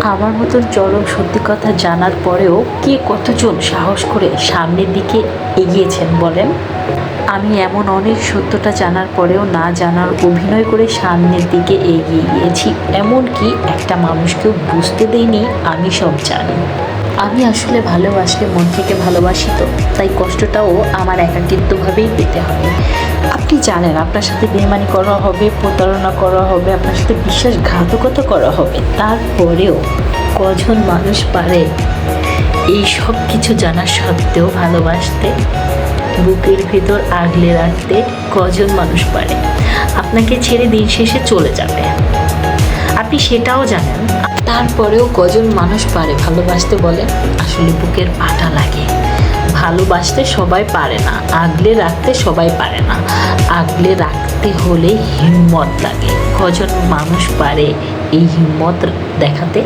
আমার মতন চরম সত্যি কথা জানার পরেও কে কতজন সাহস করে সামনের দিকে এগিয়েছেন বলেন? আমি এমন অনেক সত্যটা জানার পরেও না জানার অভিনয় করে সামনের দিকে এগিয়ে গিয়েছি, এমনকি একটা মানুষকেও বুঝতে দেইনি আমি সব জানি। আমি আসলে ভালোবাসলে মন থেকে ভালোবাসি, তো তাই কষ্টটাও আমার একাকিত্বভাবেই পেতে হবে। আপনি জানেন আপনার সাথে বেইমানি করা হবে, প্রতারণা করা হবে, আপনার সাথে বিশ্বাসঘাতকতা করা হবে, তারপরেও কজন মানুষ পারে এই সব কিছু জানা সত্ত্বেও ভালোবাসতে, বুকের ভিতর আগলে রাখতে? কজন মানুষ পারে? আপনাকে ছেড়ে দিন শেষে চলে যাবে, আপনি সেটাও জানেন, তারপরেও কজন মানুষ পারে ভালোবাসতে বলেন? আসলে বুকের পাটা লাগে। ভালোবাসতে সবাই পারে না, আগলে রাখতে সবাই পারে না। আগলে রাখতে হলে হিম্মত লাগে। কজন মানুষ পারে এই হিম্মত দেখাতে?